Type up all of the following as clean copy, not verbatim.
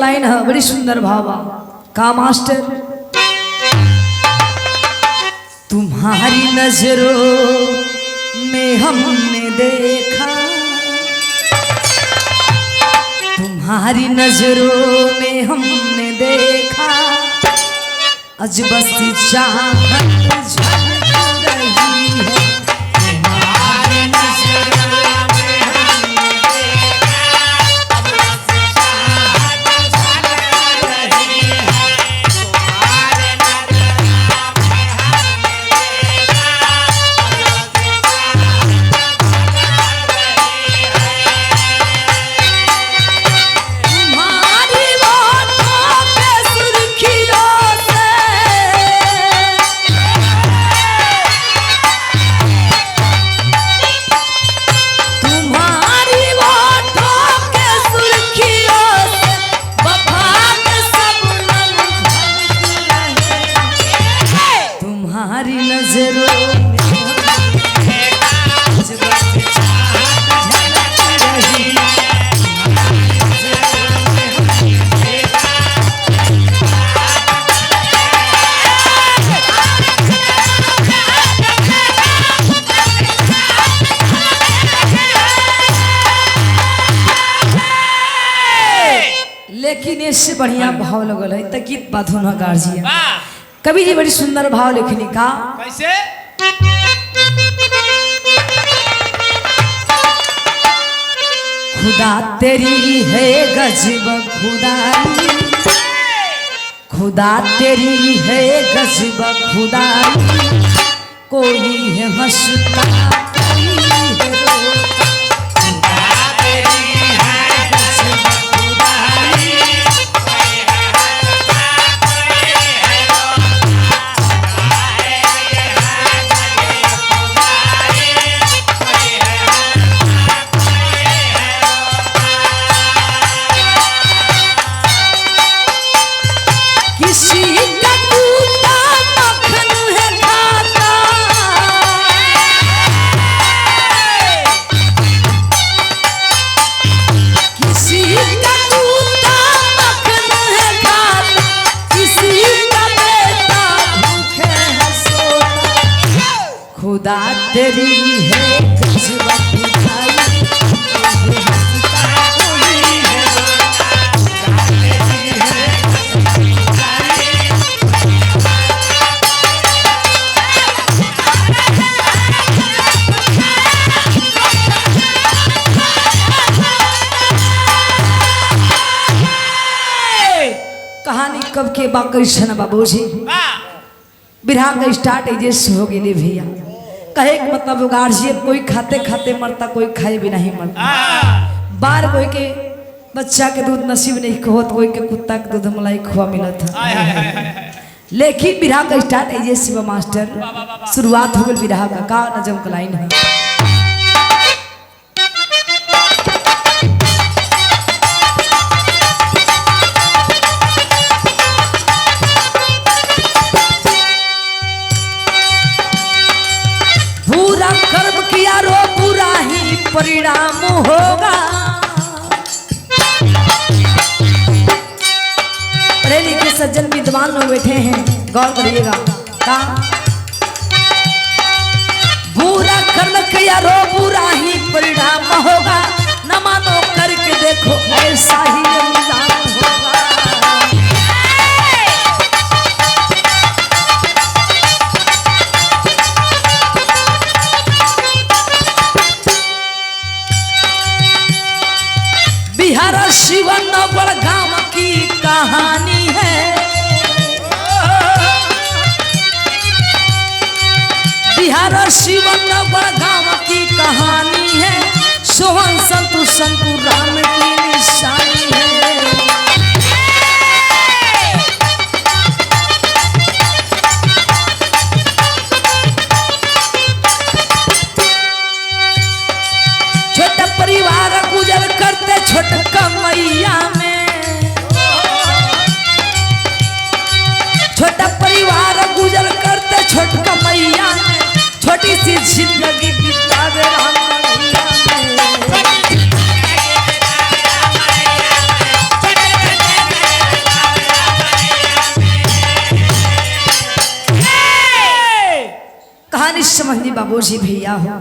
Line है बड़ी सुंदर भावा का मास्टर। तुम्हारी नजरों में हमने देखा, तुम्हारी नजरों में हमने देखा, अजब सी चाहत झलक रही है। तुम्हारी नजरों में हमने देखा, अजब सी चाहत झलक रही है। तुम्हारी नजरों में हमने देखा, अजब सी चाहत झलक रही है। तुम्हारी बातों पे सुर्खियों लेकिन इससे बढ़िया भाव लगल है त गीत बाधो न गार्जिया। कवि जी बड़ी सुंदर भाव लिखनी का कैसे? खुदा तेरी है गजब खुदाई, खुदा तेरी है गजब खुदाई, कोई है हंसता कोई है रोता। खुदा तेरी है गजब खुदाई, कोई है हंसता कोई है रोता। खुदा है गजब खुदाई, कोई है हंसता कोई है रोता। किसी का टूटा मक्खन है खाता, किसी का टूटा मक्खन है खाता, किसी का बेटा भूखे है सोता। खुदा तेरी है गजब खुदाई, कोई हंसता कोई है रोता। खुदा तेरी है गजब खुदाई। कहानी कब के बा कैसन बाबूजी बिरहा का स्टार्ट एजे से हो गेले भैया। कहे के मतलब गार्जियन कोई खाते खाते मरता, कोई खाए भी नहीं मरता। बार कोई के बच्चा के दूध नसीब नहीं होत, कोई के कुत्ता के दूध मलाई खुआ मिलत है। लेकिन बिरहा का स्टार्ट एजे से मास्टर शुरुआत हो गई बिरहा का नजम का लाइन है। बुरा कर्म किया रो बुरा ही परिणाम होगा। पढ़े लिखे सज्जन विद्वान लोग बैठे हैं, गौर करिएगा। का बुरा कर्म किया रो बुरा ही परिणाम होगा, न मानो करके देखो ऐसा ही अंजाम होगा। बिहार शिवनगर गांव की कहानी है, बिहार शिवनगर गांव की कहानी है, सोहन संतु संतु राम की निशानी है। छोटा परिवार गुजर करते छोट कमैया में, छोटा परिवार गुजर करते छोट कमैया में, छोटी सी जिंदगी बाबूजी भैया हो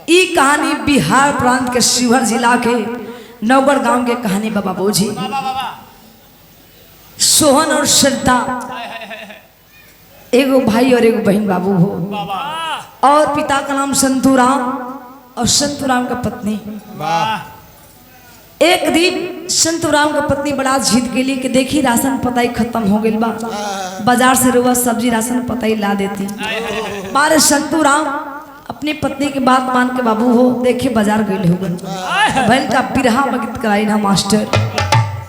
ई कहानी बिहार प्रांत के शिवहर जिला के नौगढ़ गांव के कहानी बा बाबूजी। सोहन और श्रद्धा एगो भाई और एगो बहन बाबू हो और पिता का नाम संतूराम और संतूराम का पत्नी। एक दिन संतूराम का पत्नी बड़ा जिद के लिए कि देखी राशन पताई खत्म हो गई बा, बाजार से रुआ सब्जी राशन पताई ला देती। बारे संतूराम अपनी पत्नी की बात मान के बाबू हो देखे बाजार गए हो बहन का बिरहा मगित कराई ना मास्टर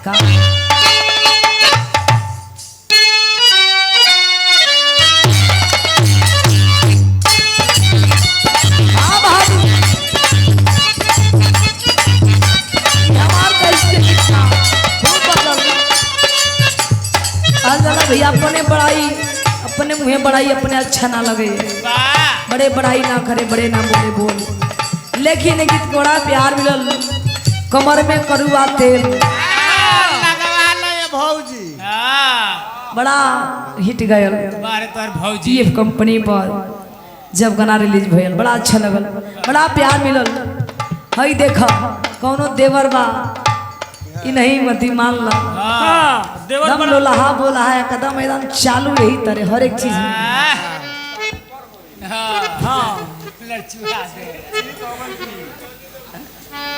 का। भैया अपने मुँह बड़ाई अपने अच्छा ना लगे, बड़े बड़ाई ना करे, बड़े ना बोले बोल। लेकिन गीत बड़ा प्यार मिलल, कमर में करुआ तेल भौजी बड़ा हिट गयल भौजी कंपनी पर जब गाना रिलीज भयल बड़ा अच्छा लगल, बड़ा प्यार मिलल। हई देखा कौनो देवर बा कि नहीं मती मान ला दम लोलहा बोला है कदम मैदान चालू यही तरह हर एक चीज में।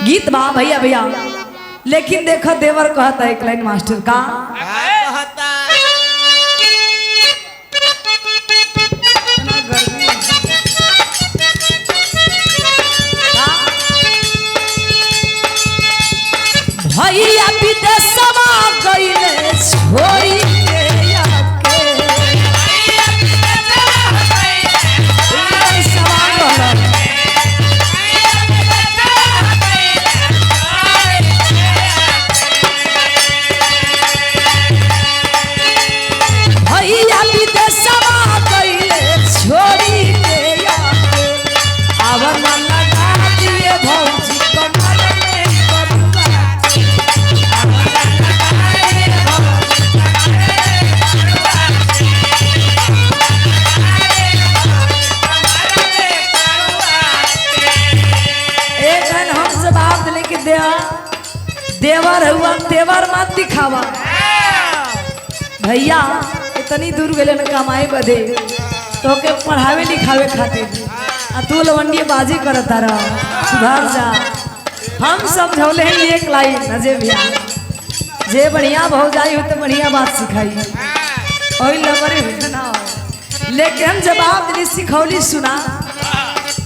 गीत बा भैया भैया, लेकिन देखो देवर कहता है एक लाइन मास्टर का भैया विदेशवा गइले छोड़ी के आके भैया विदेशवा गइले छोड़ी के आके आवर मन लगा दिए भौजी कमर में देवर हुआ तेवर मत दिखावा। भैया इतनी दूर गए न कमाए बदे तो के पढ़ावे लिखावे खातिर आ तू लवंडी बाजी करता रह, सुधार जा। हम सब झोले हैं एक लाइन नजे भैया जे बढ़िया भौ जाई हो तो बढ़िया बात सिखाई और लवरे ना हो। लेकिन जवाब दिली सिखौली सुना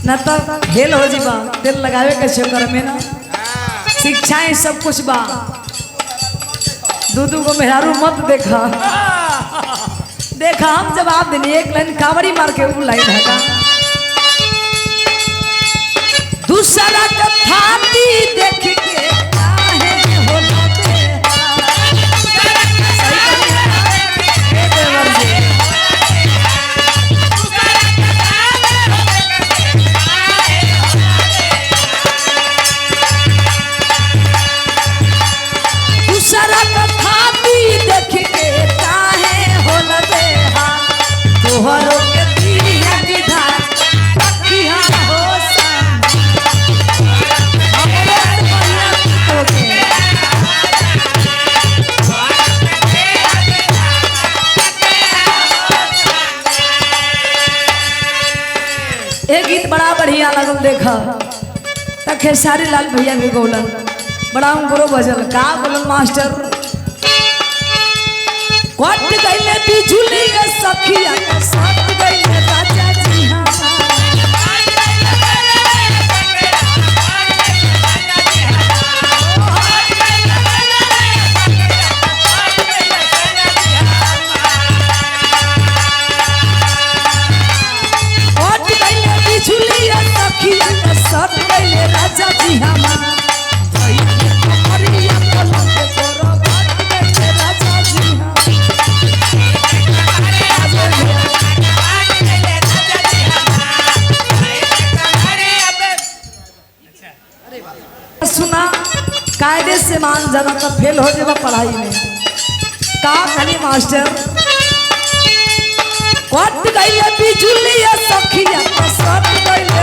न तब खेल हो जीवा दिल लगावे के चक्कर में ना शिक्षाएं सब कुछ बा। दूधू को मेहरारू मत देखा देखा हम जवाब देनी एक लाइन कावड़ी मार के वो लाइन है दूसरा का थाती देख के काहे होला गीत बड़ा बढ़िया लगल देखा तक खेसारी लाल भैया भी बोलन बड़ा उनको बजल का बोलन मास्टर कट गइले बिजुली सखिया सट गइले राजा जी हां सट गइले राजा जी हमार हरिया पलक करो बट गइले राजा जी सुना कायदे से मान जाना तो फेल हो जाएगा पढ़ाई में का खाली मास्टर कट गइले बिजुली सखिया सट गइले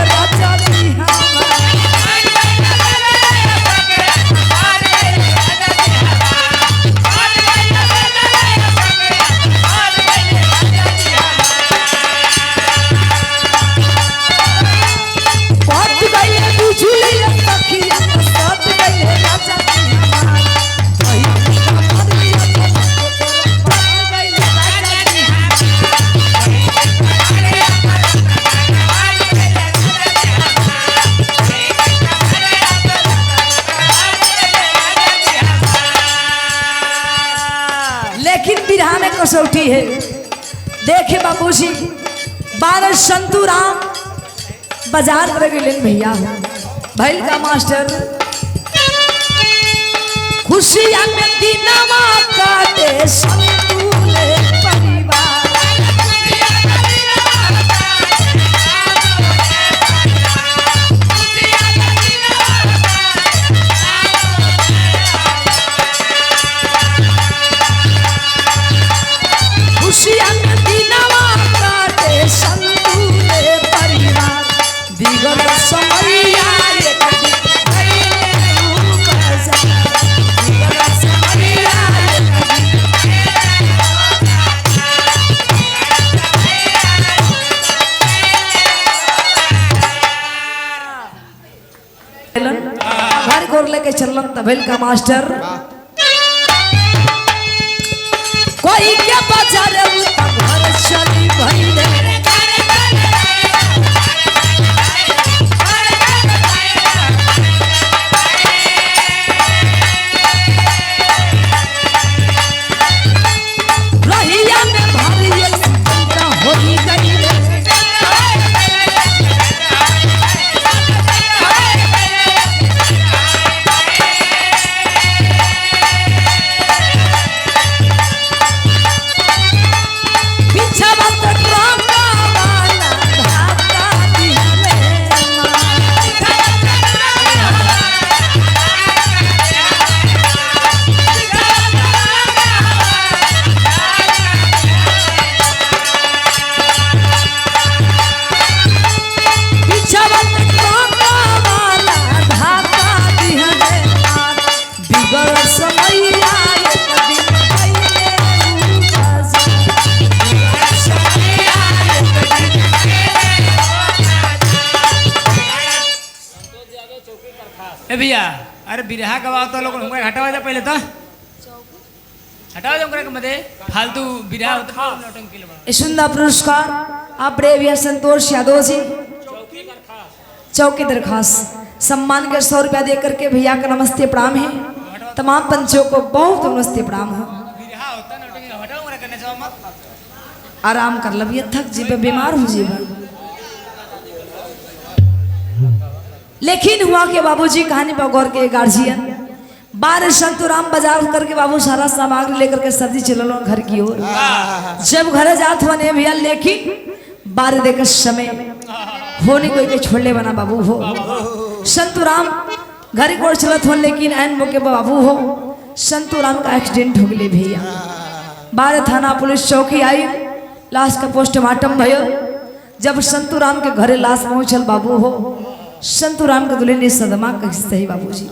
होती है। देखे बाबूजी बारह संतू राम बाजार कर गए भैया भैल का मास्टर खुशियां में दिनवा काटे संतूले परिवार खुशियां में दिनवा काटे संतूले परिवार बिगड़ समैया घर गोर लेके चलन तबेल का मास्टर कोई के बाजार घर चली भइले रहिया में भारी संता होई गई भैया अरे बिरहा गवाओ तो लोग हटावा जा पहले तो हटावा जा मध्ये फालतू बिरहा होता सुंदर पुरस्कार आप बड़े भैया संतोष यादव जी चौकी दरखास्त सम्मान के 100 रुपया दे करके भैया का नमस्ते प्रणाम है। तमाम पंचों को बहुत नमस्ते प्रणाम है। आराम कर लबिए थक जीवे बीमार हो जीवे लेकिन हुआ के बाबूजी कहानी पर गौर के गार्जियन बारह संतुराम बाजार करके बाबू सारा सामग्री लेकर के सब्जी चलो घर की ओर जब घर जात हुआ ने भैया लेकिन बारह देकर समय होने कोई के छोड़ने बना बाबू हो संतुराम घर की ओर चलत हो लेकिन एन मौके पर बाबू हो संतुराम का एक्सीडेंट हो गए भैया। बारह थाना पुलिस चौकी आई लाश का पोस्टमार्टम भयो जब संतुराम के घरे लाश पहुंचल बाबू हो संतुराम के दुल्हन ने सदमा कैसे सही बाबूजी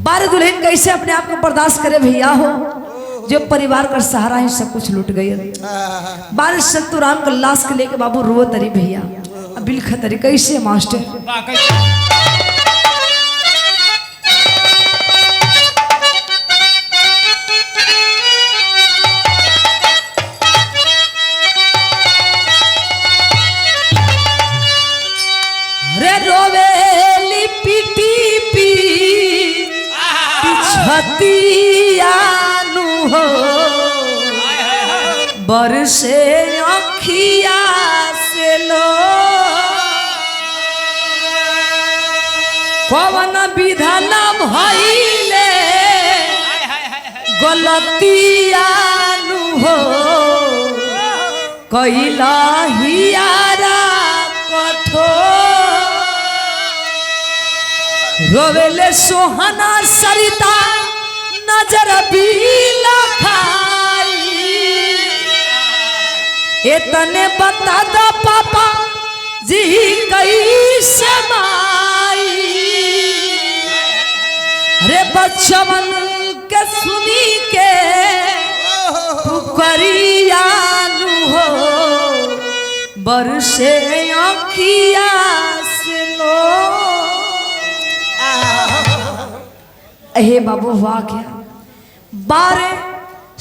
बारह दुल्हन कैसे अपने आप को बर्दाश्त करे भैया हो जो परिवार का सहारा है सब कुछ लूट गए। बारह संतुराम का लाश के लेके बाबू रो तरी भैया बिल खतरी कैसे मास्टर रोवेली पीटी पी छतियानु हो बरसे अखिया से लो कवन विधान भइले गलतियानु हो कैला हियारा कठोर रोवेले सोहना सरिता नजर बीला खाई इतने बता दो पापा जी कैसे माई रे बच्चवन के सुनी के पुकरियानु हो बरसे अखिया से लो अहे बाबू हुआ क्या बारह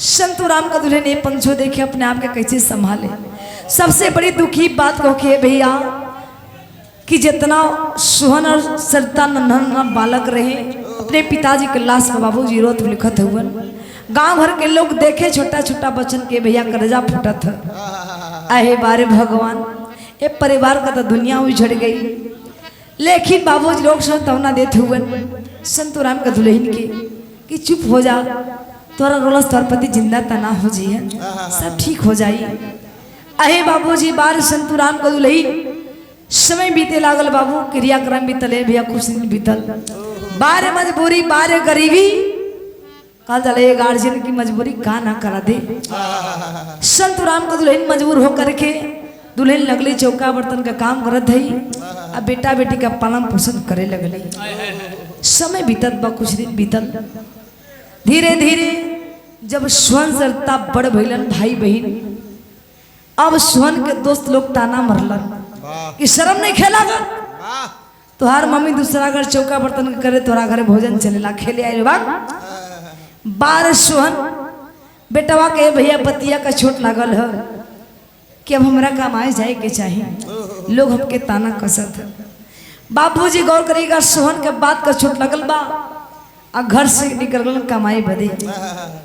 संतुराम का दुल्हन ये पंचो देखे अपने आप के कैसे संभाले। सबसे बड़ी दुखी बात कहो कि भैया कि जितना सुहन और सरता नन्हा बालक रहे अपने पिताजी के लाश में बाबूजी रोत लिखत हुए गांव भर के लोग देखे छोटा छोटा बच्चन के भैया कलेजा फूटा था। अहे बारे भगवान, ये परिवार का तो दुनिया उजड़ गई। लेकिन बाबूजी लोग संतवना देते हुए संतुराम का दुल्हन के कि चुप हो जा, तोरा रोलस तोर पति जिंदा तना हो जी है, सब ठीक हो जाई। अहे बाबूजी बार संतुराम का दुल्हन समय बीते लागल बाबू, क्रियाक्रम बीतले भैया कुछ दिन बीतल। बारे मजबूरी बारे गरीबी कल चले गार्जियन की मजबूरी का ना करा दे। संतुराम का दुल्हन मजबूर होकर के दुल्हन लगली चौका बर्तन का काम करत है। अब बेटा बेटी का पालन पोषण करे लगली। समय बीतत बा, कुछ दिन बीतल। धीरे धीरे जब सुहन सरता बड़ भइलन भाई बहन, अब सुहन के दोस्त लोग ताना मरलन कि शर्म नहीं खेला कर, तुहार मम्मी दूसरा घर चौका बर्तन करे, तोरा घरे भोजन चलेला, खेले आए बा। बार सुहन बेटवा के भैया पतिया का छोट लागल है कि अब हमरा कमाए जाए के चाहिए, लोग हमके ताना कसत है। बाबूजी गौर करेगा, सोहन के बात का छोट लगल बा आ घर से निकल कमाई बदे।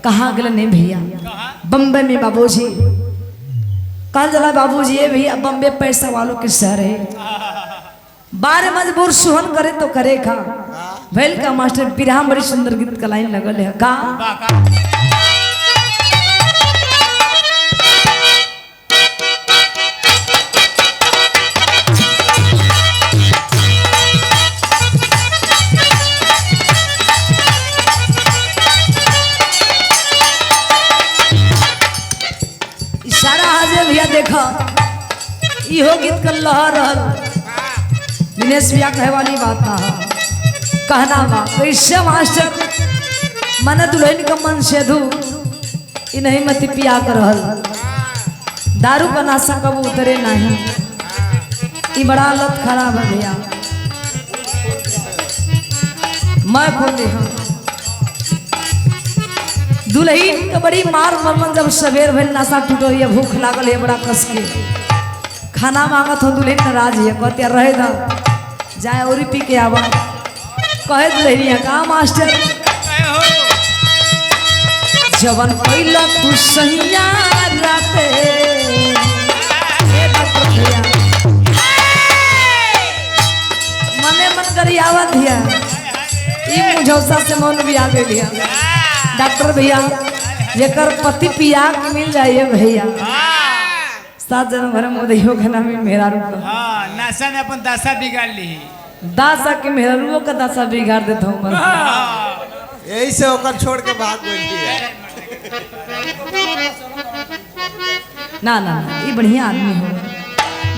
कहाँ गल नहीं भैया, बम्बई में बाबूजी कल जला बाबूजी ये भैया बम्बे पैसा वालों के शहर है। बार मजबूर सोहन करे तो करेगा। भैल का मास्टर बिरहा बड़ी सुंदर गीत का लाइन लगल है का भैया देखा इहो गीत कर लहर दिनेश भैया कहे वाली बात ना है, कहना बा कैसे मास्टर मन दुल्हन का मन से धू इ नहीं मत पिया कर रहल, दारू का नशा कब उतरे नहीं, इ बड़ा लत खराब है भैया। मैं खोले हाँ दुल्हन के बड़ी मार मरमन, जब सवेर भइल नशा टूटल है, भूख लागल है बड़ा कस के, खाना मांगत हो दुल्हन नाराज है, कहते रहे ना जाए और पी के आवा। कहे दुल्हनिया का मास्टर जवन पहिला तू सैया राते मने मन करी आवत हिया, ई मुझौसा से मन भी आ गई। डॉक्टर भैया जेकर पति पिया के मिल जाइए भैया, 7 जन्म भर मोदियो के नाम में मेरा रूप नशा ने अपन दशा बिगाड़ ली, दासा के मेरा रूप का दशा बिगाड़ देता हूँ। यही से होकर छोड़ के भाग गई है। ना ना ये बढ़िया आदमी हो।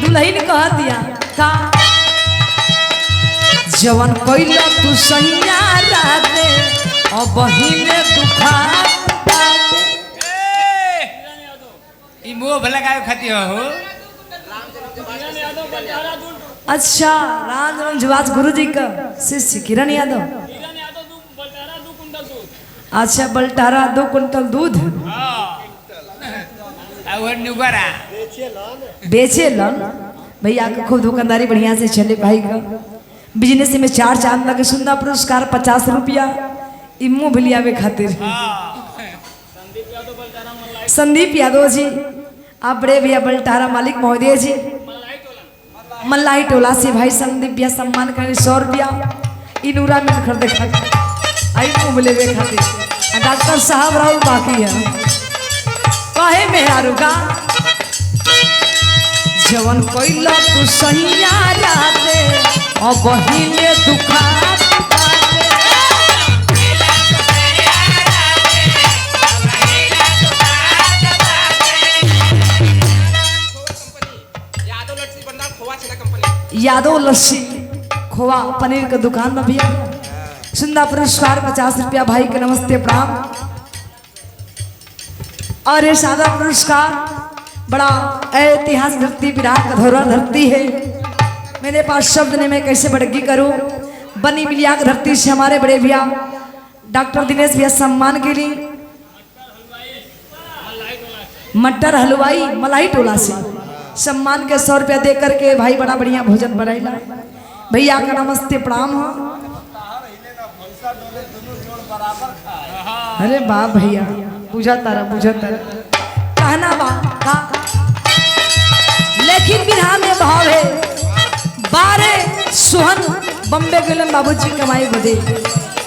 दुल्हन कह दिया का जवन कोइला तू सैया राते और बहिने दुखा ई मुंह भला गाय खाती हो। अच्छा राम जवाज गुरु जी का शिष्य किरण यादव। अच्छा बल्टारा 2 कुंटल दूध बेचे लन भैया का खूब दुकानदारी बढ़िया से चले भाई का बिजनेस में 4 चांद लगे। सुंदर पुरस्कार 50 रुपया इमो भिलियावे खातिर। संदीप यादव जी आप बड़े भैया बल्टारा मालिक महोदय जी मल्लाई टोला से भाई संदीप भैया सम्मान करें 100 रुपया इनूरा में खरीदे खातिर आई मुँह मिले खातिर। डॉक्टर साहब राहुल बाकी है कहे मेहरारू का जवन कोइला तू सैया राते और बहिने दुखा यादव लस्सी खोवा पनीर का दुकान में भैया सुंदर पुरस्कार 50 रुपया भाई के नमस्ते प्रणाम। और ये सादा पुरस्कार बड़ा ऐतिहासिक धरती विराट का धरोहर धरती है। मेरे पास शब्द ने मैं कैसे बड़गी करूं। बनी मिलिया की धरती से हमारे बड़े भैया डॉक्टर दिनेश भैया सम्मान के लिए मटर हलवाई मलाई टोला से सम्मान के 100 रुपया दे करके भाई बड़ा बढ़िया भोजन बनाइला। भैया का नमस्ते प्रणाम हो। अरे वाह भैया बुझा तारा कहना बा का लेकिन बिरहा में भाव है बारे सोहन बम्बे गेलन बाबूजी कमाई बदे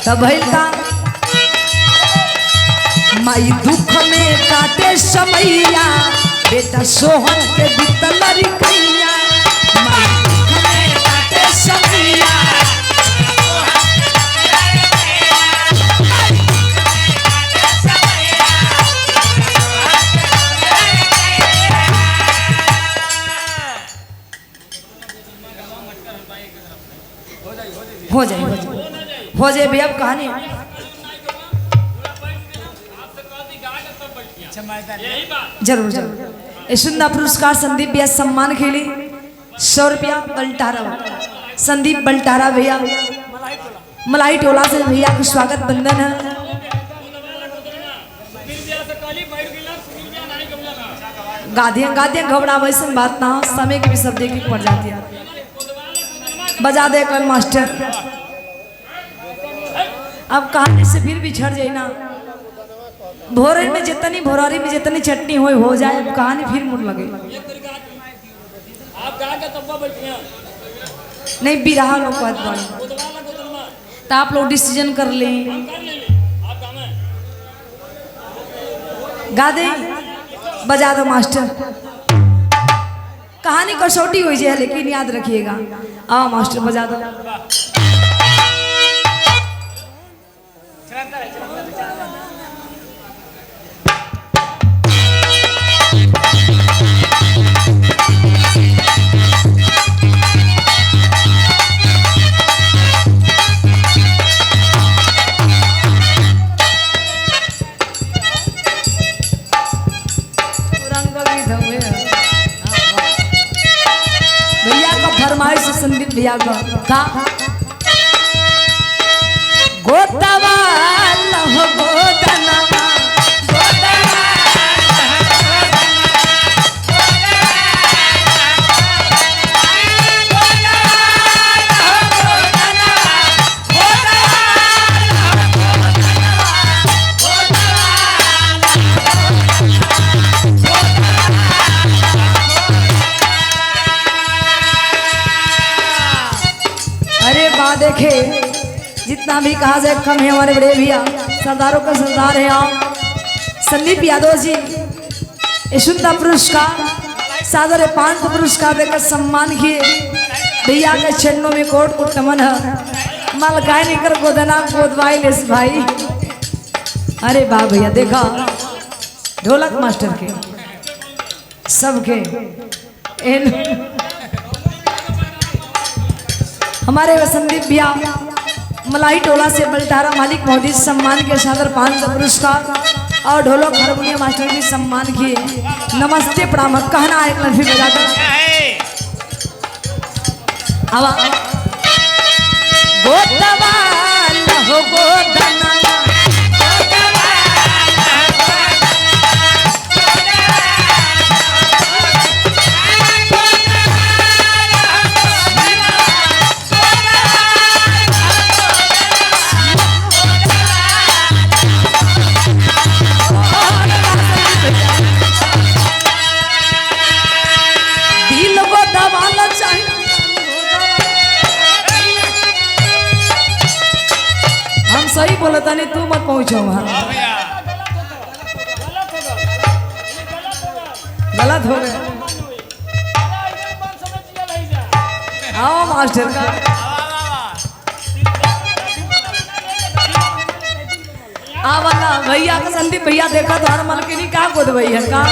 तब भइल का माई दुख में काटे समैया बेटा सोहन के बीतल कैया माई दुख में काटे समैया हो जाए भैया अब कहानी जरूर ये सुंदर पुरस्कार संदीप भैया सम्मान के लिए 100 रुपया बल्टारा संदीप बल्टारा भैया मलाई टोला से भैया का स्वागत बंधन है। गादियां घबरा वैसे बात ना समय की भी सब देखी पड़ जाती है। बजा दे कल मास्टर अब कहानी से फिर भी छड़ जाए ना भोरे में जितनी भोरारी में जितनी चटनी हो जाए अब कहानी फिर मुड़ लगे नहीं बिरहा लोग तो आप लोग डिसीजन कर लें गा दे बजा दो मास्टर कहानी कसौटी हो जाए लेकिन याद रखिएगा आओ मास्टर बजा दो संदीप भैया का गोतवा लहो गोदनवा देखे जितना भी कहा जाए कम है हमारे बड़े भैया सरदारों का सरदार है आप संदीप यादव जी यशुंदा पुरस्कार सादर 500 पुरस्कार देकर सम्मान किए भैया के चरणों में कोट कोट नमन है माल गाय निकर गोदना गोदवाई लेस भाई अरे वाह भैया देखा ढोलक मास्टर के सबके हमारे संदीप भैया मलाई टोला से बल्टारा मालिक महोदय सम्मान के सादर 500 पुरस्कार और ढोलक हारमोनियम मास्टर भी सम्मान किए नमस्ते प्रणाम कहना एक लफ्ज बजाकर गोदवा लहो गोदना सही बोला था नहीं तू मत पहुंचो वहां गलत हो गया आओ मास्टर का वाला भैया का संदीप भैया देखा तो हर मलकिनी का गोद भैया का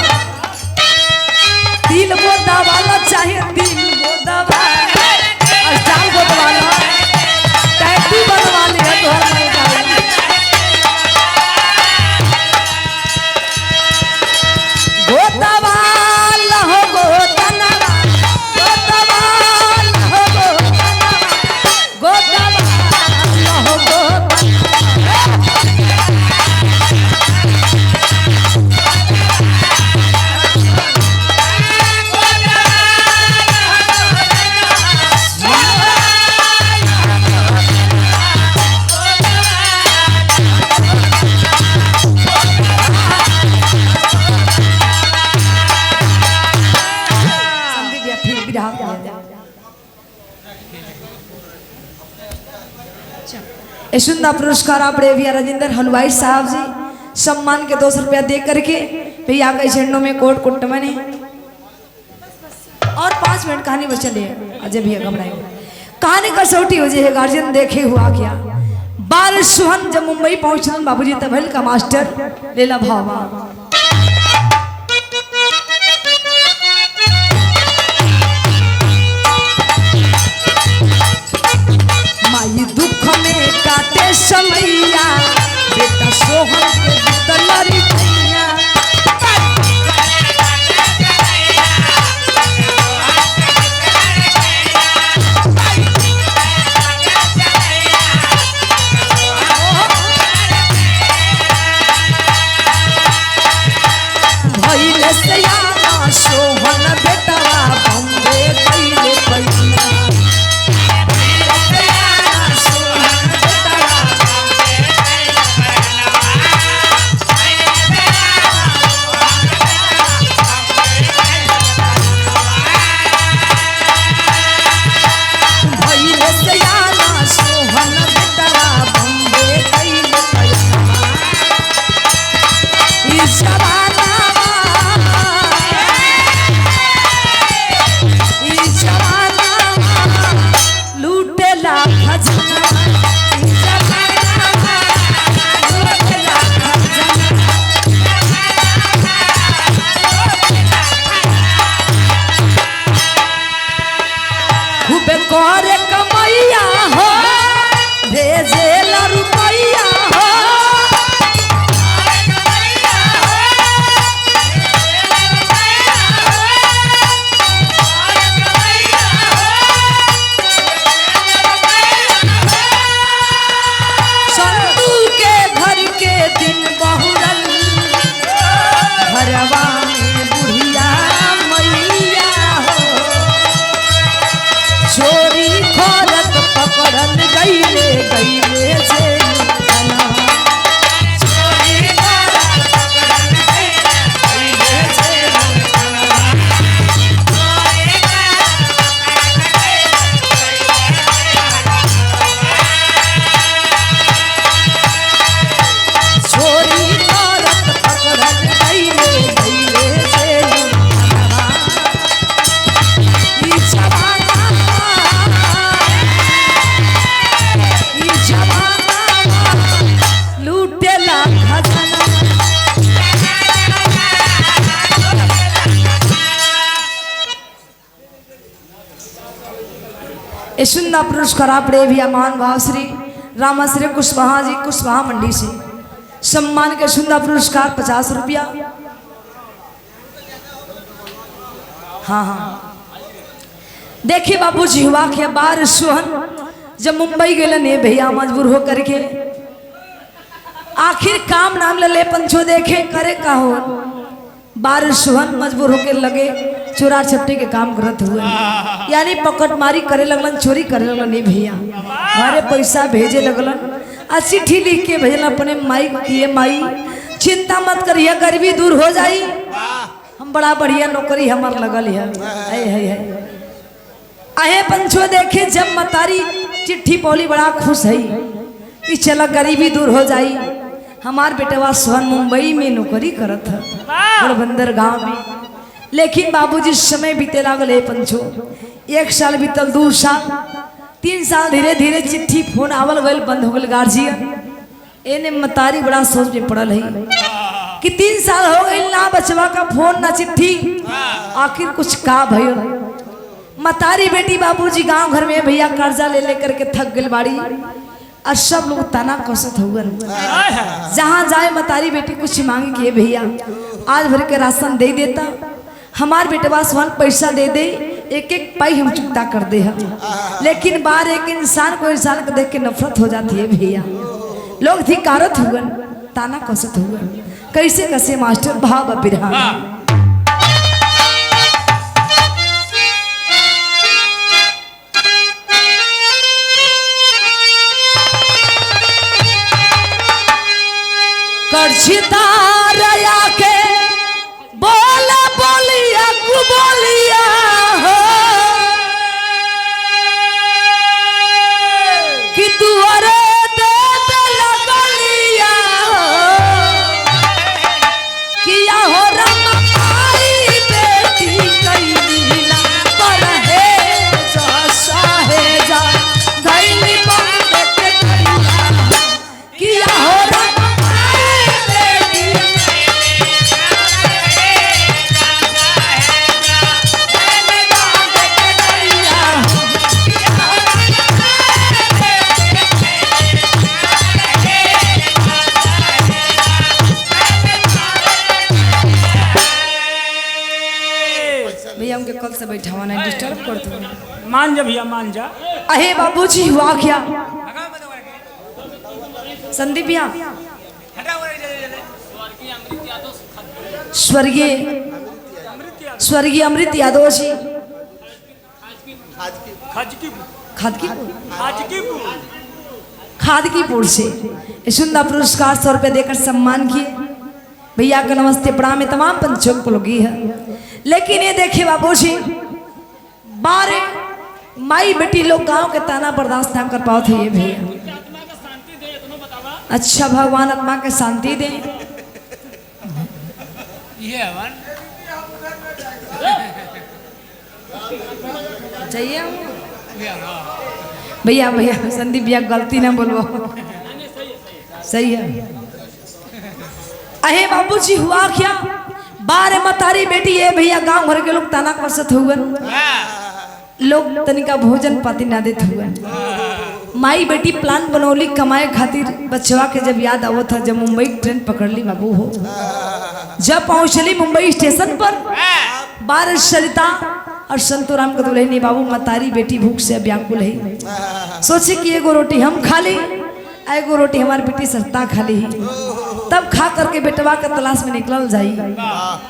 दिल गोदा वाला चाहिए दिल गोदा वाला अस्टाल गोदा वाला टैटू बनवानी है तो हर यशुंदा पुरस्कार आपने भैया राजेंद्र हलवाई साहब जी सम्मान के 200 रुपया दे करके भैया के झंडों में कोट कुट मने और 5 मिनट कहानी बच चले अजय भैया घबराए कहानी कसौटी हो जाए गार्जियन देखे हुआ क्या बाल सुहन जब मुंबई पहुंचल बाबूजी तभल का मास्टर लेला भावा माई दुख में काटे समैया बेटा सोहन के तलरी भैया भइले से याना सोहन बेटवा बम्बे कइले पैया यशुंदा पुरस्कार आपने भी अमान भाव श्री रामाश्री कुशवाहा जी कुशवाहा मंडी से सम्मान के यशुंदा पुरस्कार 50 रुपया। हाँ हाँ देखिए बाबू जी हुआ क्या बार सुहन जब मुंबई गए ने भैया मजबूर हो करके आखिर काम नाम ले पंचो देखे करे का हो बार सुहन मजबूर होकर लगे चोरा छपटे के काम करत हुए यानी पकड़ मारी करे लगलन चोरी करे लगलन नहीं भैया हमारे पैसा भेजे लगलन आ चिट्ठी लिख के भेजल अपने माई किए माई चिंता मत करिए गरीबी दूर हो जाई हम बड़ा बढ़िया नौकरी हमार लगल है आहे पंचो देखे जब मतारी चिट्ठी पौली बड़ा खुश है कि चला गरीबी दूर हो जाई हमार बेटवा सोहन मुंबई में नौकरी करत है बंदर गांव में लेकिन बाबूजी समय बीते लागल है पंचो 1 साल बीतल 2 साल 3 साल धीरे धीरे चिट्ठी फोन आवल गल बंद हो गल गार्जियन एने मतारी बड़ा सोच में पड़ल है कि 3 साल हो गए ना बचवा का फोन ना चिट्ठी आखिर कुछ का भयो मतारी बेटी बाबूजी गांव घर में भैया कर्जा ले लेकर के थक गल बाड़ी और सब लोग ताना कसत हुए जहाँ जाए मतारी बेटी कुछ मांगे कि भैया आज भर के राशन दे देता हमार बेटवा सोहन पैसा दे दे एक एक पाई हम चुकता कर दे हम लेकिन बार एक इंसान को इंसान को देख के नफरत हो जाती है भैया लोग धिकारत हुए ताना कसत हुए कैसे कैसे मास्टर भाव बिरहा कर्जिदार के बोला बोलिया कु बोलिया हो कि दुआरे बैठावा नहीं डिस्टर्ब करते हो। मान जा भैया मान जा। अहे बाबूजी हुआ क्या भगाओ मत ओकरा के। संदीप भैया हटाओ ओकरा के जल्दी जल्दी। स्वर्गीय स्वर्गीय अमृत यादव जी खजकीपुर खादकीपुर से सुंदर पुरस्कार 100 रुपये देकर सम्मान किए। भैया का नमस्ते प्रणाम है तमाम पंचों को लगी है। लेकिन ये देखिए बाबूजी बारे माई बेटी लोग गांव के ताना बर्दाश्त ना कर पाओ थे ये भैया। अच्छा भगवान आत्मा के शांति दे। ये हवन चाहिए ये हवन। भैया भैया संदीप भैया गलती ना बोलो सही है। अहे बाबूजी हुआ क्या बारे मतारी बेटी है भैया गांव भर के लोग ताना कसत हुए लोग तनिका भोजन पाती ना देते हुए। माई बेटी प्लान बनौली कमाए खातिर बचवा के जब याद आवत था जब मुंबई ट्रेन पकड़ ली बाबू हो। जब पहुंचली मुंबई स्टेशन पर बारिश सरिता और संतोराम का दुल्हनी बाबू मतारी बेटी भूख से व्याकुल है। सोचे कि एगो रोटी हम खा ली एगो रोटी हमारी बेटी सस्ता खा ली तब खा करके बेटवा के तलाश में निकल जाई।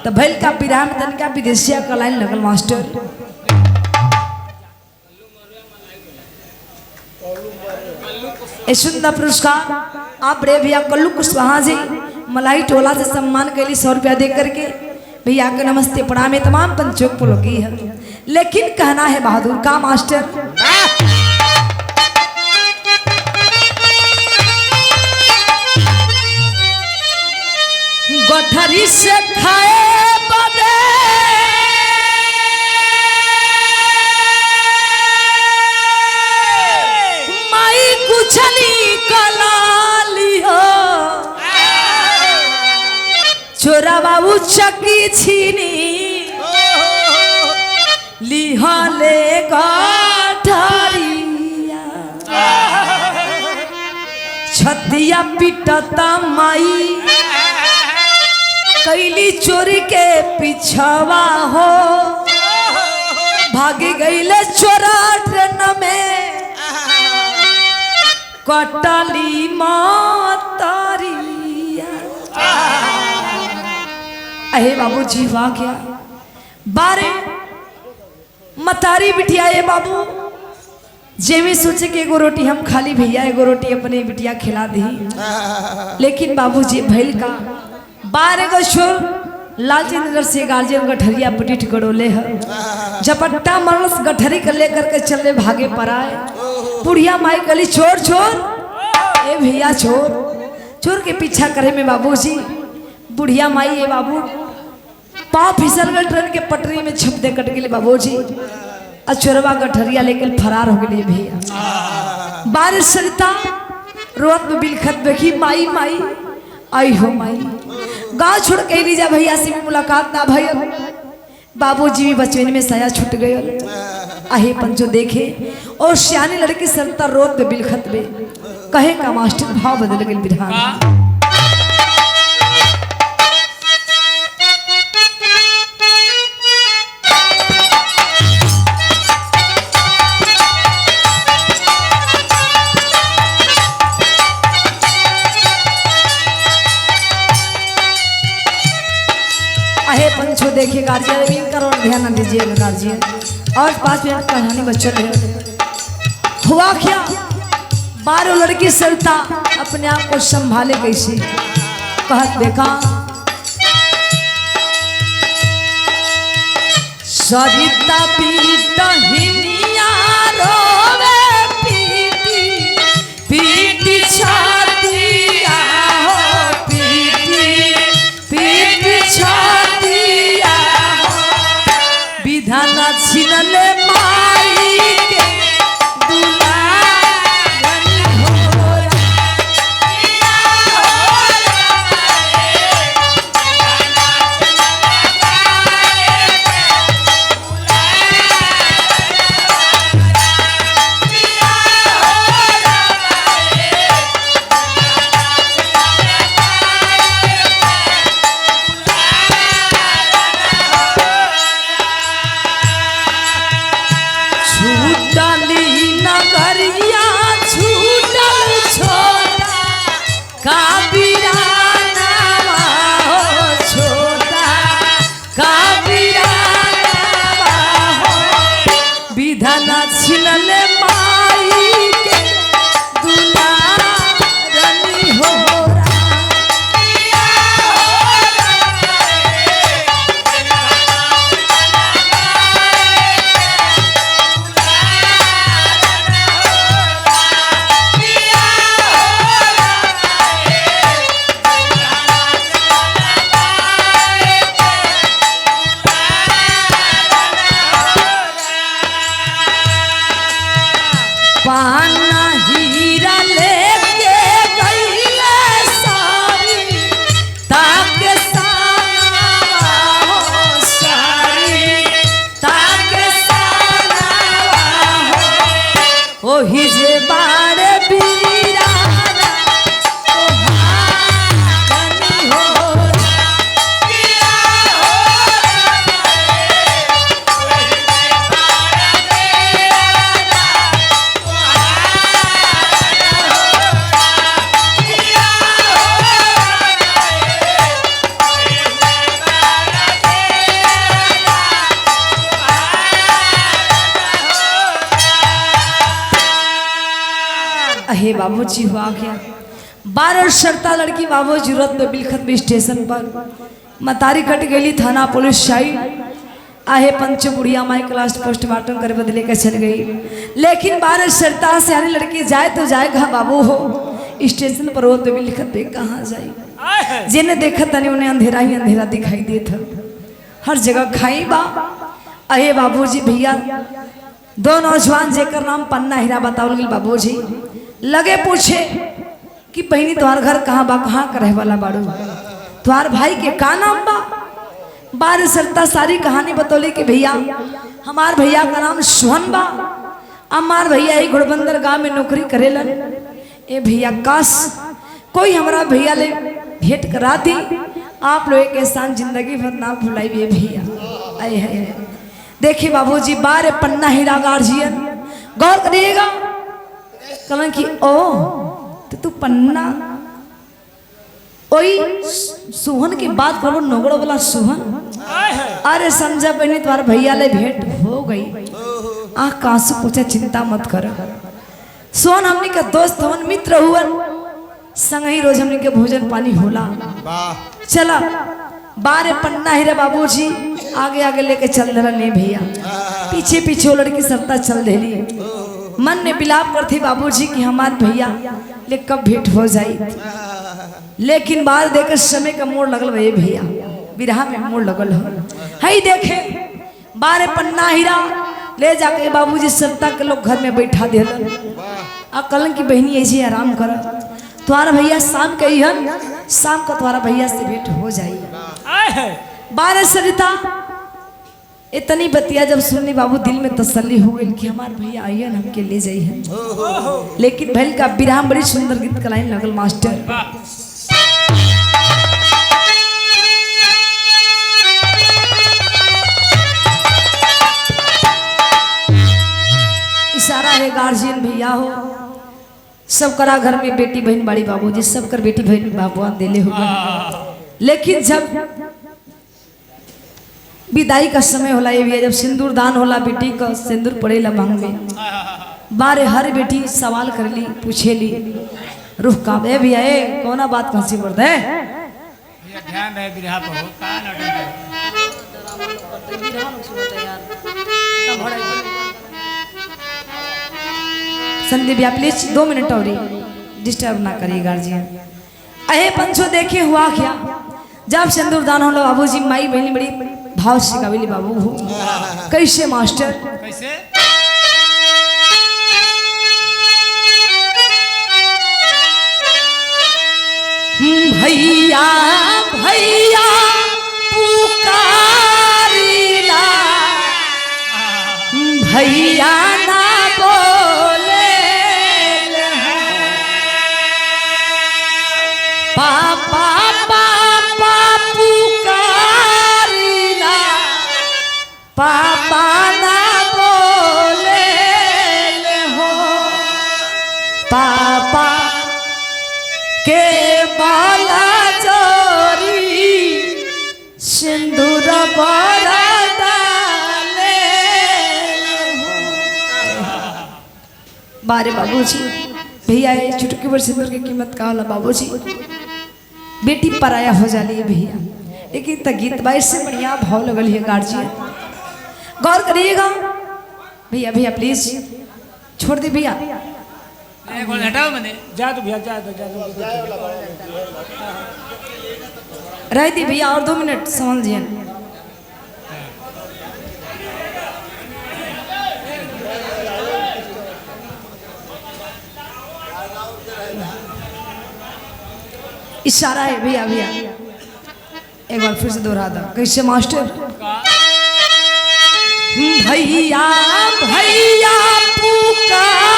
तब भैल का पिराह में तनिका विदेशिया का लाइन लगल मास्टर। सुंदर पुरस्कार आप रे भैया कल्लू कुशवाहा जी मलाई टोला से सम्मान कैली 100 रुपया दे करके। भैया के नमस्ते प्रणाम है तमाम पंचों को लगी है। लेकिन कहना है बहादुर का मास्टर गठरी से खाए बदे माई कुछली कलाली हो छोरा बाबू चकी छीनी लिहले गठरिया छतिया पिटता माई कैली चोरी के पिछवा हो भागी गईले चोरा ट्रेन में कटली मातारिया। अहे बाबूजी वाह क्या बारे मतारी बिटिया ये बाबू जेवी सोचे कि एगो रोटी हम खाली भैया एगो रोटी अपने बिटिया खिला दी। लेकिन बाबूजी भैल का 12 गो छोर लालची नगर से गार्जियन गठरिया पटीट गड़ोले है। झपट्टा मरस गठरी के लेकर के चले भागे पराए। बुढ़िया माई गली छोड़ छोड़ ए भैया छोड़ छोड़ के पीछा करे में बाबूजी बुढ़िया माई ए बाबू पाँव फिसल गए ट्रेन के पटरी में छप दे कट गए बाबूजी। अचोरवा गठरिया लेकर फरार हो गए भैया। बारिश सरिता रोत में बिलखत देखी माई माई आई हो माई गाँव छोड़ के लीजा भैया से मुलाकात ना भैया। बाबूजी भी बचपन में साया छूट गए। आहे पंचो देखे और सियानी लड़की सरिता रोत में बिलखत में कहे का मास्टर भाव बदल गए विधान। अहे पंचो देखिए गार्जियन करो ध्यान न दीजिएगा गार्जियन। और 5 मिनट कहानी बच्चों है। हुआ क्या 12 लड़की सरिता अपने आप को संभाले कैसे कहत देखा सरिता पीटहिनिया रोवे पीटी पीटी छातिया हो पीटी पीटी छातिया विधान छिनले माई के दुलारन होरा। अहे बाबूजी हुआ क्या 12 शर्ता लड़की बाबू जरूरत में बिलखत में स्टेशन पर मतारी कट गई थाना पुलिस आई आहे पंच बुढ़िया माई क्लास पोस्टमार्टम करे बदले के चल गई। लेकिन 12 शर्ता से आने लड़की जाए तो जाए कहाँ बाबू हो स्टेशन पर हो तो लिखत पे कहाँ जाए जिन्हें देखा तनी उन्हें अंधेरा ही अंधेरा दिखाई देता हर जगह खाई बा। अहे बाबूजी भैया 2 नौजवान जेकर नाम पन्ना हीरा बतावल गई बाबूजी लगे पूछे कि बहनी तुम्हार घर कहाँ बा कहाँ का रहे वाला बाड़ू तुम्हार भाई के का नाम बा। 12 शर्ता सारी कहानी बतौली कि भैया हमार भैया का नाम सुहन बा हमार भैया ही घोड़बंदर गांव में नौकरी करेलन। ए भैया काश कोई हमारा भैया ले भेंट करा दी आप लोग के साथ जिंदगी भर ना भुलाइए भैया। आए है देखिए बाबूजी 12 पन्ना हीरा गार्जियन गौर करिएगा कलन की ओ तो तू पन्ना ओई सुहन की बात करो नोगड़ो वाला सुहन अरे समझा बहनी तुम्हारे भैया ले भेंट हो गई आँख कांसू पूछे चिंता मत कर सोहन हमनी के दोस्त हवन मित्र हुवन संग ही रोज हमनी के भोजन पानी होला चला 12 पन्ना हीरे बाबूजी आगे आगे लेके चल रहा नहीं भैया पीछे पीछे वो लड़की सरता चल रही मन में बिलाप करती बाबूजी कि हमारे भैया ले कब भेंट हो जाई। लेकिन बाहर देकर समय का मोड़ लगल भैया भैया बिरहा में मोड़ लगल है देखे 12 पन्ना हीरा ले जाके बाबूजी सरता के लोग घर में बैठा दे कलन की बहनी ऐसी आराम कर तुम्हारा भैया शाम के ही शाम को तुम्हारा भैया से भेंट हो जाएगी। 12 सरिता इतनी बतिया जब सुननी बाबू दिल में तसल्ली हो गई कि हमारे भैया आइए हमके ले जाइए। लेकिन भैल का बिरहा बड़ी सुंदर गीत का लाइन लगल मास्टर इशारा है गार्जियन भैया हो सब करा घर में बेटी बहन बाड़ी बाबूजी सब कर बेटी बहन बाबुआ दिले हो गए। लेकिन जब विदाई का समय होला ये भी जब सिंदूर दान होला बेटी का सिंदूर पड़ेला मांग में 12 हर बेटी सवाल कर ली पूछे ली रुख का बे भैया कौना बात कौन बढ़ दे ध्यान रहे बिरहा पर हो का संदीप भैया प्लीज 2 मिनट और डिस्टर्ब ना करिए गार्जियन। अहे पंचो देखे हुआ क्या जब सिंदूर दान होला बाबूजी माई बहनी बड़ी भाव से कविली बाबू हो कैसे मास्टर कैसे भैया भैया पुकारिला भैया ना बोले पापा पापा पुकारिला पापा ना बोले हो पापा के बाला चोरी सिंदूर बड़ा डाले बारे बाबूजी भैया ये चुटकी भर सिंदूर की कीमत का होला बाबूजी बेटी पराया हो जाली है भैया। लेकिन त गीत बाई से बढ़िया भाव लगल है गार्जियन गौर करिएगा भैया भैया प्लीज छोड़ दे भैया कौन हटाओ मने जा तो भैया जा रह दी भैया और 2 मिनट समझिए। इशारा है भैया भैया एक बार फिर से दोहरा दो कैसे मास्टर भैया भैया पुकारिला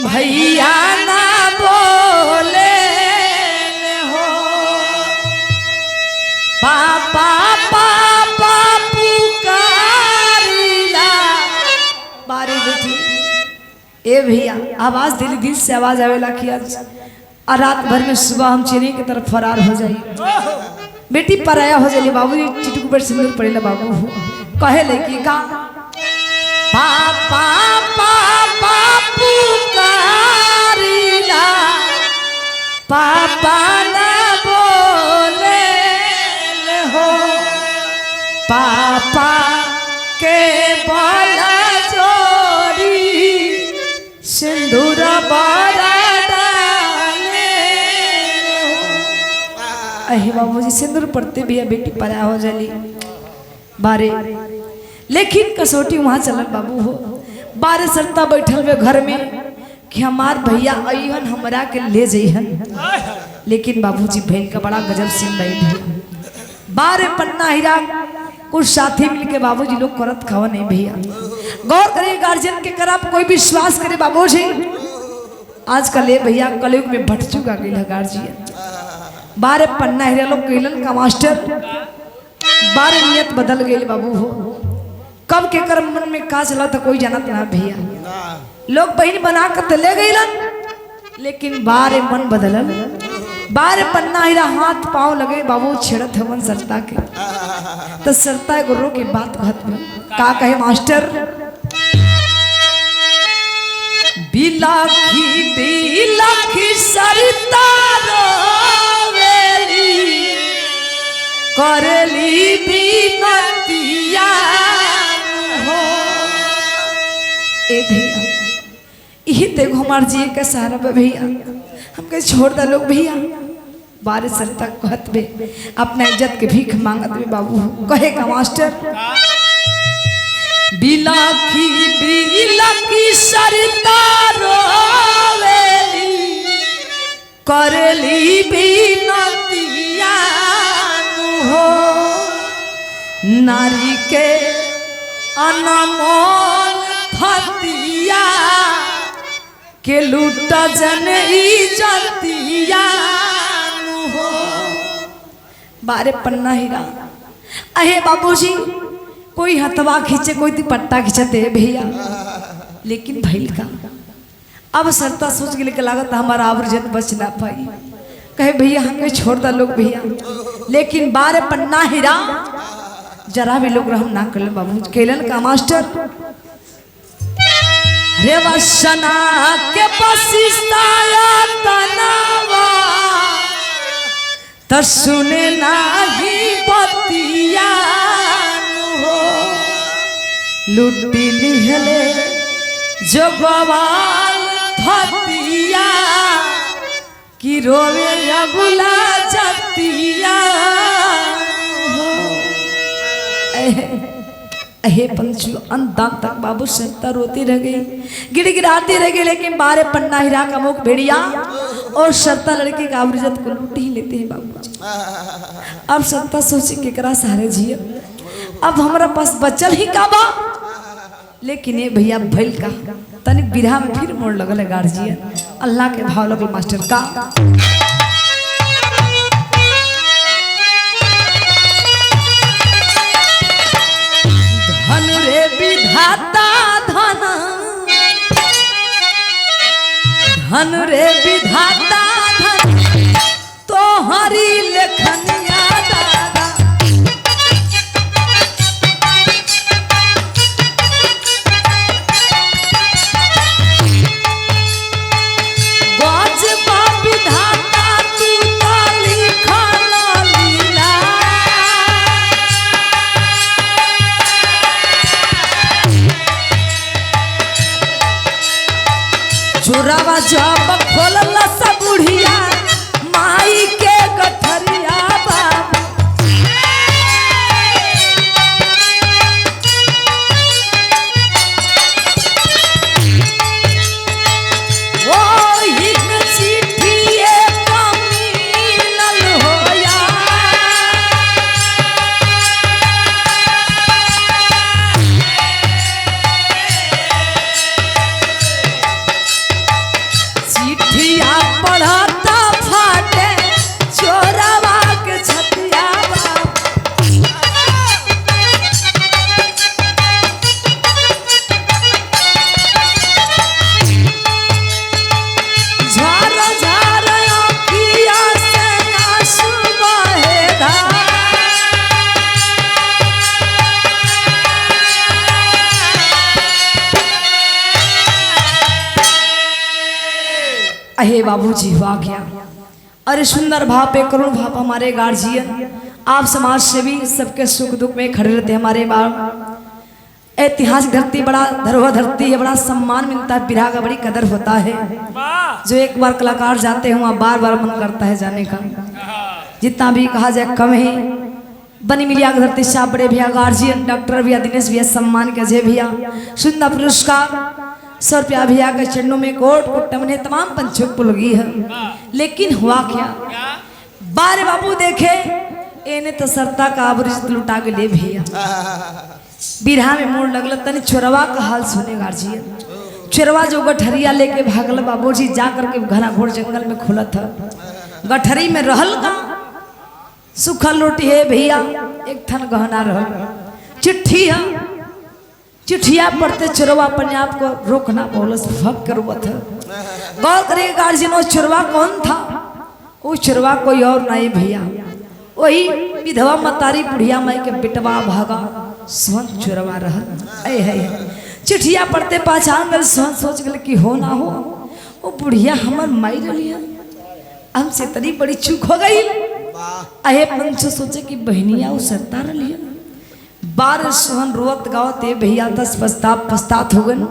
भैया ना बोले हो पापा पापा पुकारिला बारी बेटी ए भैया आवाज दिल से आवाज आवेला किया और रात भर में सुबह हम चेन्नई की तरफ फरार हो जाइए बेटी पराया हो जाइए बाबूजी चिटकू पर सिंदूर पड़ेला बाबू कहे लेकी का पापा पापा सिंदूर बारा डाले। अहे बाबूजी सिंदूर पड़ते भी है बेटी परा हो जाली बारे, लेकिन कसौटी वहां चलल बाबू हो। बारे सरता बैठल वे घर में कि हमार भैया अइहन हमरा के ले जइहन, लेकिन बाबूजी बहन का बड़ा गजब सीन बैठ बारे पन्ना हीरा कुछ साथी मिलके बाबूजी लोग करत खावा नहीं भैया। गौर करे गार्जियन के कर आप कोई विश्वास करे बाबूजी। आजकल ये भैया कलयुग में भट चुका गई गार्जियन। बारे पन्ना हीरा लोग कैलन का मास्टर बारे नियत बदल गई बाबू हो। कब के कर मन में का चला था कोई जानत ना भैया। लोग बहन बना कर ले गईलन, लेकिन बारे मन बदलल। बारे पन्ना हीरा हाथ पांव लगे बाबू छेड़त हवन सरता के। तो सरता गुरु की बात कहत में का कहे मास्टर, बिलाखी बिलाखी सरता रोवेली करली बिनतिया हो। ए भैया यही देखो हमार जी का सहारा बे भैया, हमके छोड़ दा लोग भैया। बारिश सर तक कहत बे अपना इज्जत के भीख मांगत बे बाबू। कहे का मास्टर, बिलाखी बिलाखी सरता रोवेली करली बिनतिया हो। नारी के अनमोल फतिया के लूट जन इज्जतिया हो। बारे पन्ना हीरा अहे बाबूजी कोई हथवा खींचे कोई दुपट्टा खींचते भैया, लेकिन भैल का अब सरता सोच के लेके लागत हमारा आवर्जन बच ना पाई। कहे भैया हमें छोड़ दा लोग भैया, लेकिन बारे पन्ना हीरा जरा भी लोग रहम ना कर बाबू। केलन का मास्टर, रे वसना के बसिस्ताया तनावा त सुने नाही बतिया हो। लुटी लिहले जो गवाल फतिया कि रोवे अबुला जतिया हो। अहे पंचू अंत तक बाबू सरता रोती रह गई, गिड़गिड़ाती रह गई, लेकिन बारे पन्ना हीरा का मुख भेड़िया और सरता लड़के का इज्जत को लूट ही लेते हैं बाबू। अब सरता सोचे के करा सारे जिया, अब हमारा पास बचल ही का बा। लेकिन ये भैया भैल का तनिक बिरहा में फिर मोड़ लगल है गार्जियन। अल्लाह के भाव लगल मास्टर का, धन रे विधाता धन, धन रे विधाता धन तो हरी लेखनिया दादा। गजबा विधाता तू तो लिखल लीला, चोरावा जब खोलल सब बुढ़िया माई के गठरिया बाबू। ओ हिक चिट्ठिए कमीनल होया, चिट्ठिया पढ़ता फाटे चोरावा के छतिया बाबू। झार झार आँखिया से आंसू बहेगा, अहे बाबूजी हुआ क्या। अरे सुंदर भाव पे करुण भाव हमारे गार्जियन, आप समाज सेवी सबके सुख दुख में खड़े रहते हमारे बाप। ऐतिहासिक धरती, बड़ा धरोहर धरती है, बड़ा सम्मान मिलता है, बिरहा का बड़ी कदर होता है। वाह जो एक बार कलाकार जाते हैं वहाँ बार बार मन करता है जाने का। जितना भी कहा जाए कम है। बनी मिलिया की धरती साहब बड़े भैया गार्जियन डॉक्टर भैया दिनेश भैया सम्मान के अजय भैया सुंदर पुरस्कार 100 रुपया भैया के चरणों में कोट कुट्टम ने तमाम पंचों को लगी है। लेकिन हुआ क्या, बारे बाबू देखे एने तो सरता का आबरूज लुटा के ले भैया। बिरहा में मोड़ लगल तनी चोरवा का हाल सुने गार्जियन। चोरवा जो गठरिया लेके भागल बाबूजी जा करके घना घोर जंगल में खुला था। गठरी में रहल का सुखल रोटी है भैया, एक थन गहना रहल चिट्ठी है। चिट्ठिया पढ़ते चोरवा अपने आप को रोकना बोलस भग कर गौर करेगा गार्जियन। वो चोरवा कौन था? वो चोरवा कोई और नहीं भैया, वही विधवा मतारी बुढ़िया माई के बिटवा भागा सोहन चोरवा रहल। ऐ है चिट्ठिया पढ़ते पहचान गल सोहन सोच गल कि हो ना हो वो बुढ़िया हमर माई रही है, हमसे तरी बड़ी चूक हो गई। अहे पंचो सोचे कि बहनिया वो सरता रही है। बार सोहन रोत गावत ए भैया 10 पश्चात हो गन।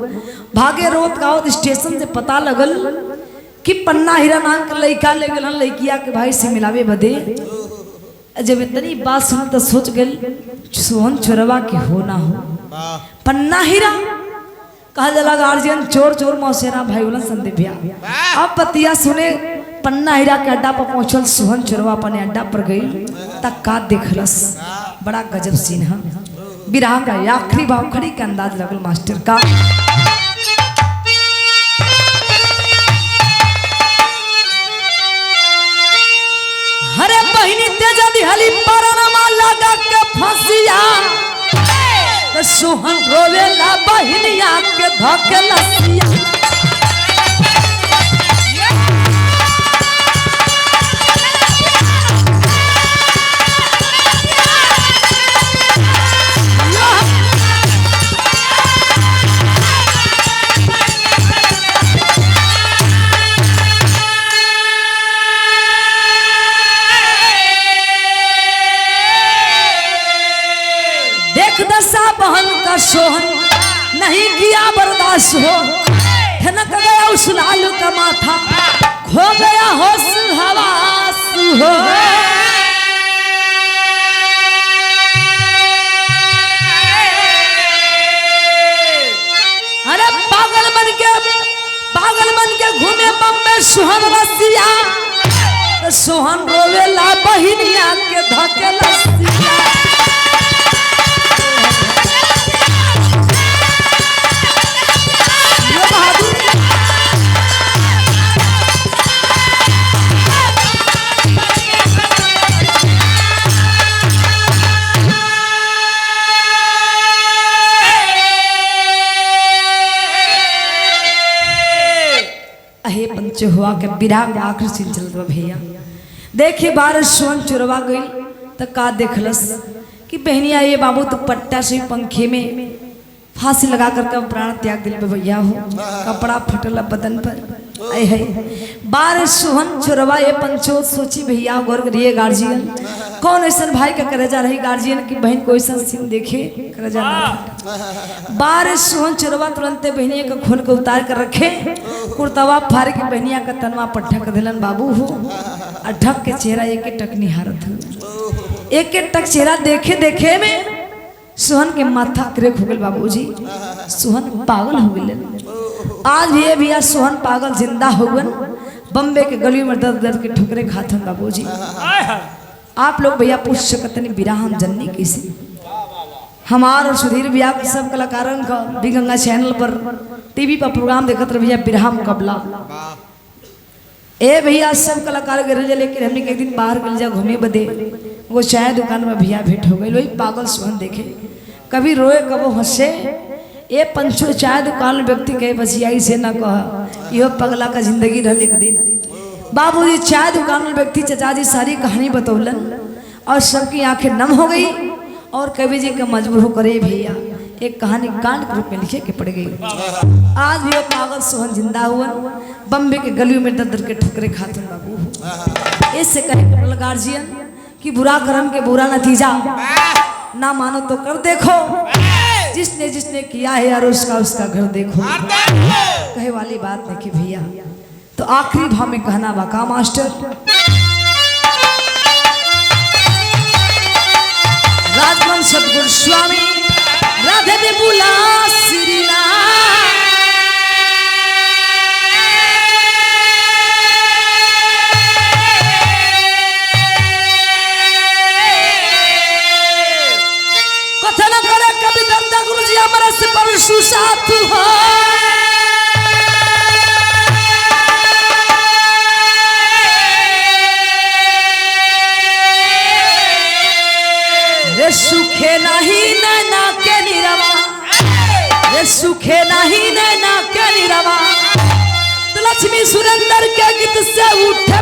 भागे रोत गावत स्टेशन से पता लगल कि पन्ना हीरा नाम का लड़का ले गल लड़किया के भाई से मिलावे बदे। जब इतनी बात सुन तो सोच गल सोहन चोरवा के हो ना हो। पन्ना हीरा कहा जला गार्जियन चोर चोर मौसेरा भाई बोला संदीप भैया। अब पतिया सुने पन्ना हीरा के अड्डा पर पहुंचल सोहन चोरवा अपने अड्डा पर गई तक का देखलस। बड़ा गजब सीन है। बिरहा का आखिरी भाव खड़ी के अंदाज लगल मास्टर का। हरे बहिनी तेजा दिहली परनमा लगा के फंसिया सोहन रोवेला बहिनिया के धके लसिया। बहन का सोहन नहीं किया बर्दाश्त हो, ठनक गया उस लालू का माथा, खो गया होश हवास हो। अरे पागल बन के घूमे बम्बे सोहन रसिया, सोहन रोवेला बहिनिया के धके लसिया। पंच हुआ के बिरहा में आखिर सीन चलत बा भैया। देखिए बारिश सोहन चोरवा गई तो का देखलस कि बहनिया ये बाबू तो पट्टा से पंखे में फांसी लगा करके प्राण त्याग दिल पे भैया हो। कपड़ा फटल बदन पर ऐ है बारिश सोहन चोरवा ये पंचो सोची भैया गौर करिए गार्जियन कौन ऐसा भाई का करे जा रही गार्जियन की बहन को ऐसा सीन देखे करे जा बारिश सोहन चोरवा तुरंत बहनिया का खोल के उतार कर रखे कुर्तवा फाड़ के बहनिया का तनवा पर ढक दिलन बाबू हो और ढक के चेहरा एक टक निहारत हो। एक टक चेहरा देखे देखे में सोहन के माथा क्रेक हो गए बाबूजी। सोहन पागल हो गए। आज भी ये भैया सोहन पागल जिंदा हो गए। बम्बे के गलियों में दर्द दर्द के ठुकरे खाते हैं बाबूजी। आप लोग भैया पूछ सकते नहीं बिरहा हम जननी कैसे। हमार और सुधीर भैया के सब कलाकारों का भी गंगा चैनल पर टीवी पर प्रोग्राम देखते भैया बिरहा मुकाबला। ए भैया सब कलाकार गरजे लेकर हमने एक दिन बाहर गल जा घूमे बदे वो चाय दुकान में भैया भेंट हो गई। वही पागल सोहन देखे कभी रोए कबो हंसे। ये पंचो चाय दुकान में व्यक्ति कहे बसियाई से ना कह यो पगला का जिंदगी रह एक दिन। बाबूजी चाय दुकान में व्यक्ति चचा जी सारी कहानी बतौलन और सबकी आंखें नम हो गई और कवि जी का मजबूर करे भैया एक कहानी कांड के रूप में लिखे के पड़ गई। आज भी वो पागल सोहन जिंदा हुआ बम्बे के गलियों में दर दर के ठुकरे खाते बाबू। इससे कहे गार्जियन कि बुरा कर्म के बुरा नतीजा ना मानो तो कर देखो। जिसने जिसने किया है यार उसका उसका घर देखो। कहे वाली बात नहीं कि भैया। तो आखिरी भाव में कहना बाका मास्टर, राजवन सदगुरु स्वामी राधे दे बुला श्रीना कथन करे कवि दंता गुरु जी हमारा से परशु साथु हो। रे सुखे नहीं नैना के निरवा, रे सुखे नहीं नैना के निरवा, तो लक्ष्मी सुरेंद्र के गीत से उठे